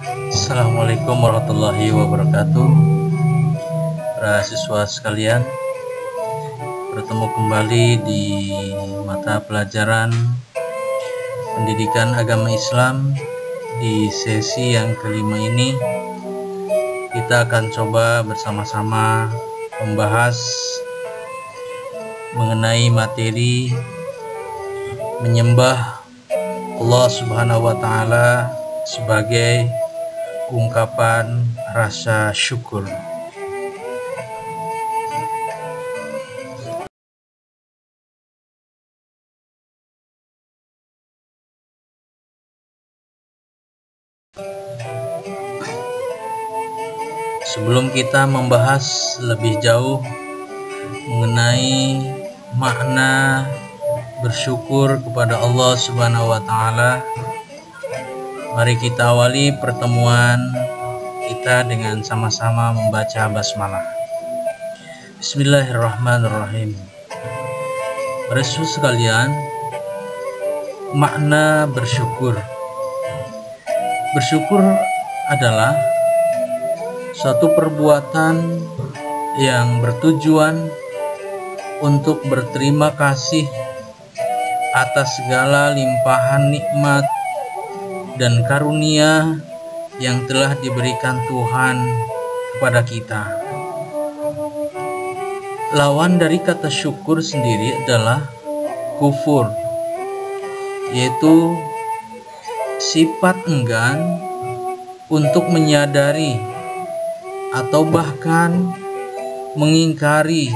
Assalamualaikum warahmatullahi wabarakatuh. Para siswa sekalian, bertemu kembali di mata pelajaran Pendidikan Agama Islam. Di sesi yang kelima ini kita akan coba bersama-sama membahas mengenai materi menyembah Allah Subhanahu wa Ta'ala sebagai ungkapan rasa syukur. Sebelum kita membahas lebih jauh mengenai makna bersyukur kepada Allah Subhanahu wa Ta'ala, mari kita awali pertemuan kita dengan sama-sama membaca basmalah. Bismillahirrahmanirrahim. Para siswa sekalian, makna bersyukur. Bersyukur adalah suatu perbuatan yang bertujuan untuk berterima kasih atas segala limpahan nikmat dan karunia yang telah diberikan Tuhan kepada kita. Lawan dari kata syukur sendiri adalah kufur, yaitu sifat enggan untuk menyadari atau bahkan mengingkari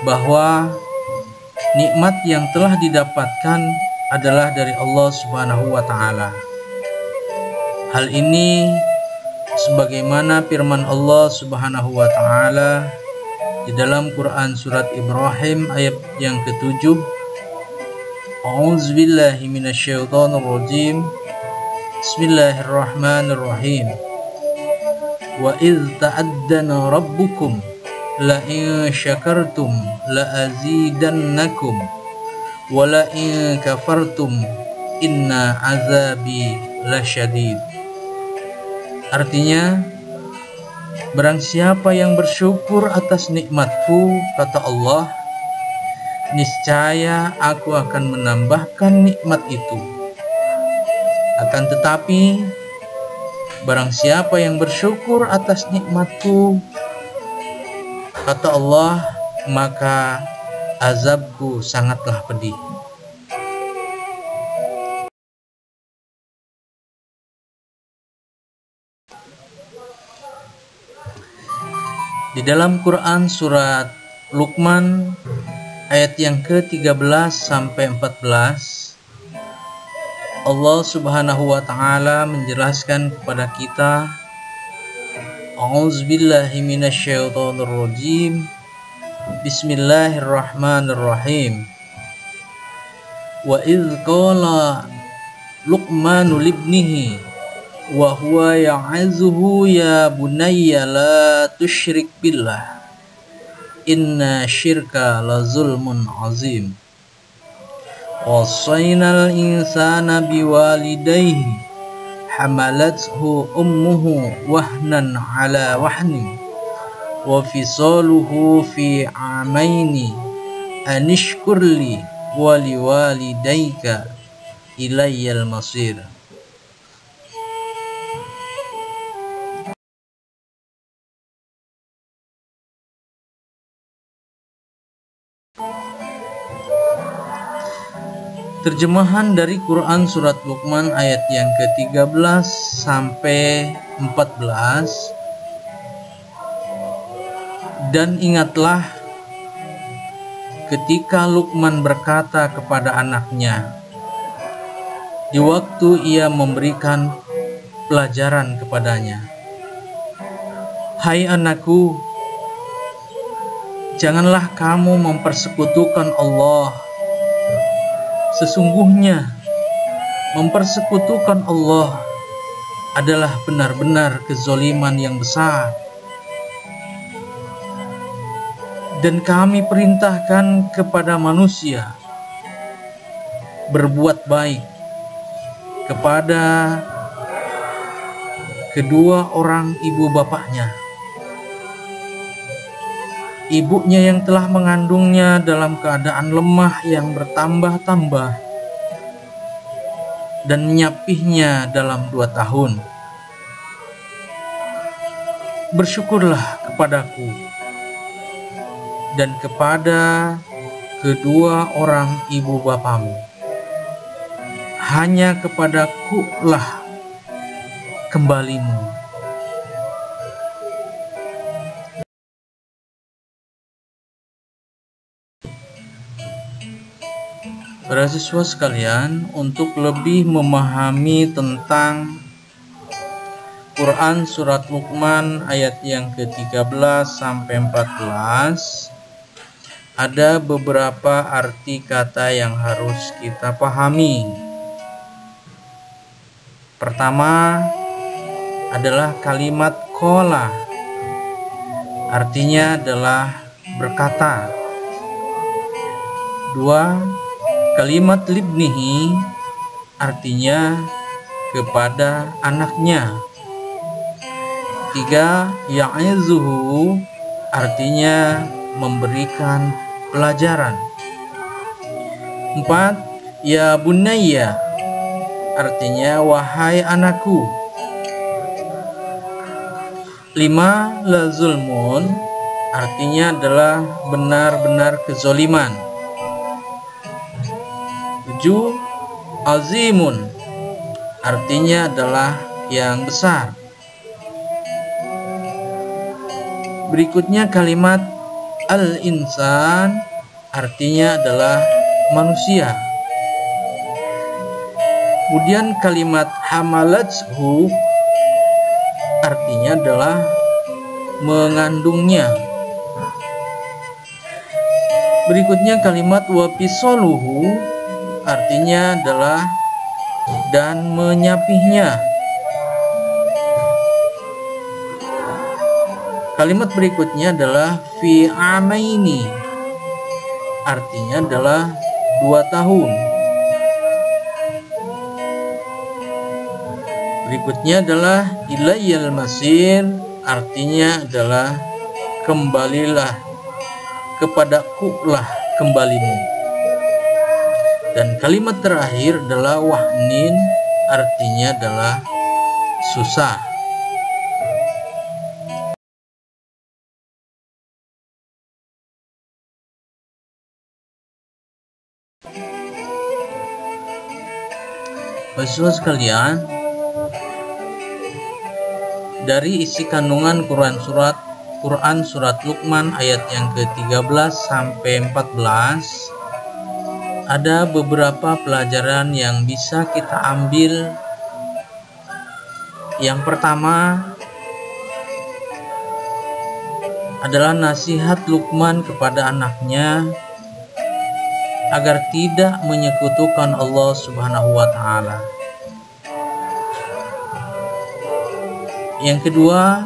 bahwa nikmat yang telah didapatkan adalah dari Allah Subhanahu wa Ta'ala. Hal ini sebagaimana firman Allah Subhanahu wa Ta'ala di dalam Quran surat Ibrahim ayat yang ke-7. A'udzubillahi minasyaitonirrajim. Bismillahirrahmanirrahim. Wa idz ta'addana rabbukum la in syakartum la azidannakum wa la in kafartum inna azabi lasyadid. Artinya, barang siapa yang bersyukur atas nikmatku, kata Allah, niscaya aku akan menambahkan nikmat itu. Akan tetapi, barang siapa yang bersyukur atas nikmatku, kata Allah, maka azabku sangatlah pedih. Di dalam Quran surat Luqman ayat yang ke-13 sampai 14, Allah Subhanahu wa Ta'ala menjelaskan kepada kita, A'udzubillahi minasyaitonirrajim. Bismillahirrahmanirrahim. Wa idz qala Luqmanu libnihi wa huwa ya'azuhu ya bunayya la tusyrik billah inna syirka la zulmun azim. Wasainal insana biwalidayhi hamalathu ummuhu wahnan ala wahnin wa fisaluhu fi amaini anishkurli wa liwalidayka ilayyal masir. Terjemahan dari Quran surat Luqman ayat yang ke-13 sampai 14. Dan ingatlah ketika Luqman berkata kepada anaknya di waktu ia memberikan pelajaran kepadanya, "Hai anakku, janganlah kamu mempersekutukan Allah. Sesungguhnya mempersekutukan Allah adalah benar-benar kezaliman yang besar. Dan kami perintahkan kepada manusia berbuat baik kepada kedua orang ibu bapaknya. Ibunya yang telah mengandungnya dalam keadaan lemah yang bertambah-tambah dan menyapihnya dalam 2 tahun. Bersyukurlah kepadaku dan kepada kedua orang ibu bapamu. Hanya kepadaku lah kembalimu. Para siswa sekalian, untuk lebih memahami tentang Quran Surat Luqman ayat yang ke-13 sampai 14, ada beberapa arti kata yang harus kita pahami. Pertama adalah kalimat qola, artinya adalah berkata. 2. Kalimat libnihi, artinya kepada anaknya. 3. Ya'izuhu, artinya memberikan pelajaran. 4. Ya bunayya, artinya wahai anakku. 5. La zulmun, artinya adalah benar-benar kezoliman. 7. Azimun, artinya adalah yang besar. Berikutnya kalimat al-insan, artinya adalah manusia. Kemudian kalimat hamalathu, artinya adalah mengandungnya. Berikutnya kalimat wapisoluhu, artinya adalah dan menyapihnya. Kalimat berikutnya adalah fi amaini, artinya adalah 2 tahun. Berikutnya adalah ilayyal masir, artinya adalah kembalilah, kepadaku lah kembalimu. Dan kalimat terakhir adalah wahnin, artinya adalah susah. Bapak sekalian, dari isi kandungan Quran Surat Luqman ayat yang ke-13 sampai 14, ada beberapa pelajaran yang bisa kita ambil. Yang pertama adalah nasihat Luqman kepada anaknya agar tidak menyekutukan Allah Subhanahu wa Ta'ala. Yang kedua,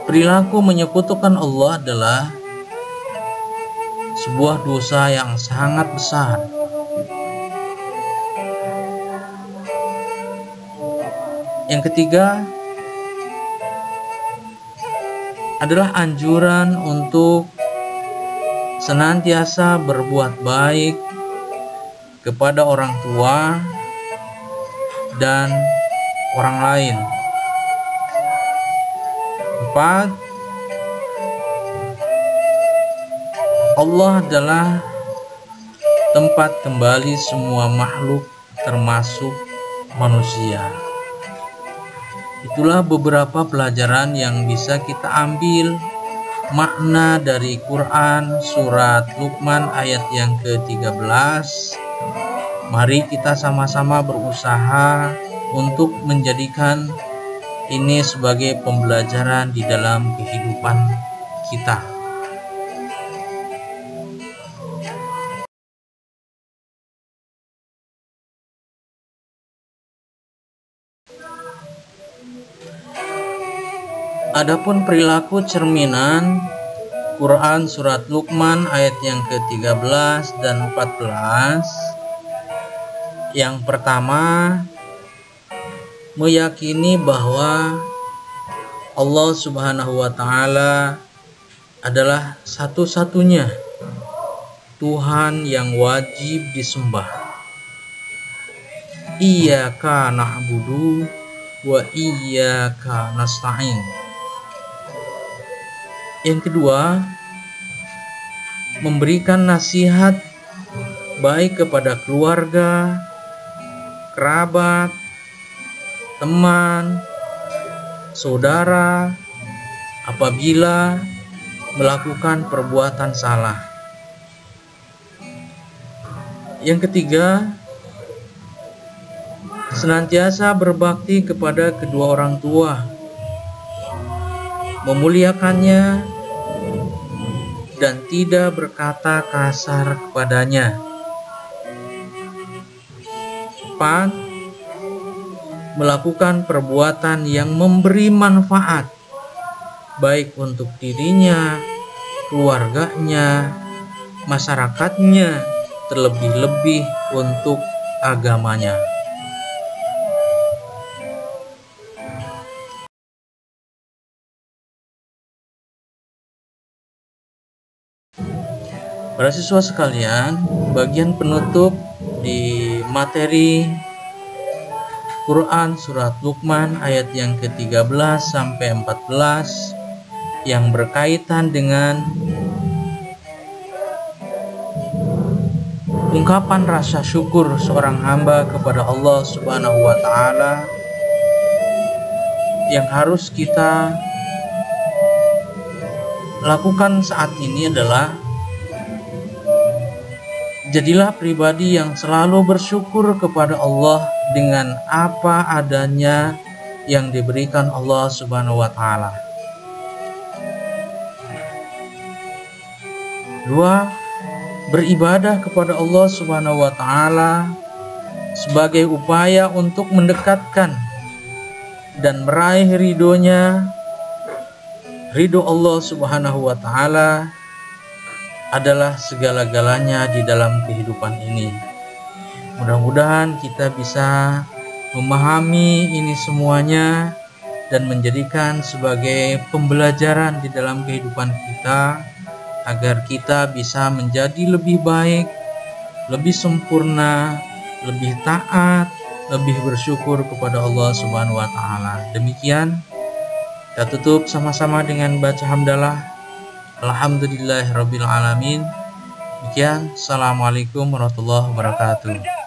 perilaku menyekutukan Allah adalah sebuah dosa yang sangat besar. Yang ketiga adalah anjuran untuk senantiasa berbuat baik kepada orang tua dan orang lain. 4. Allah adalah tempat kembali semua makhluk termasuk manusia. Itulah beberapa pelajaran yang bisa kita ambil makna dari Quran Surat Luqman ayat yang ke-13. Mari kita sama-sama berusaha untuk menjadikan ini sebagai pembelajaran di dalam kehidupan kita. Adapun perilaku cerminan Quran Surat Luqman ayat yang ke-13 dan 14 Yang pertama, meyakini bahwa Allah Subhanahu wa Ta'ala adalah satu-satunya Tuhan yang wajib disembah. Iyyaka na'budu wa iyyaka nasta'in. Yang kedua, memberikan nasihat baik kepada keluarga, kerabat, teman, saudara apabila melakukan perbuatan salah. Yang ketiga, senantiasa berbakti kepada kedua orang tua, memuliakannya dan tidak berkata kasar kepadanya. 4. Melakukan perbuatan yang memberi manfaat baik untuk dirinya, keluarganya, masyarakatnya, terlebih-lebih untuk agamanya. Para siswa sekalian, bagian penutup di materi Quran surat Luqman ayat yang ke-13 sampai 14 yang berkaitan dengan ungkapan rasa syukur seorang hamba kepada Allah Subhanahu wa Ta'ala yang harus kita lakukan saat ini adalah jadilah pribadi yang selalu bersyukur kepada Allah dengan apa adanya yang diberikan Allah Subhanahu wa Ta'ala. 2. Beribadah kepada Allah Subhanahu wa Ta'ala sebagai upaya untuk mendekatkan dan meraih ridho-Nya. Ridho Allah Subhanahu wa Ta'ala adalah segala-galanya di dalam kehidupan ini. Mudah-mudahan kita bisa memahami ini semuanya dan menjadikan sebagai pembelajaran di dalam kehidupan kita agar kita bisa menjadi lebih baik, lebih sempurna, lebih taat, lebih bersyukur kepada Allah Subhanahu wa Ta'ala. Demikian kita tutup sama-sama dengan baca hamdalah. Alhamdulillahirabbil alamin. Demikian, assalamualaikum warahmatullahi wabarakatuh.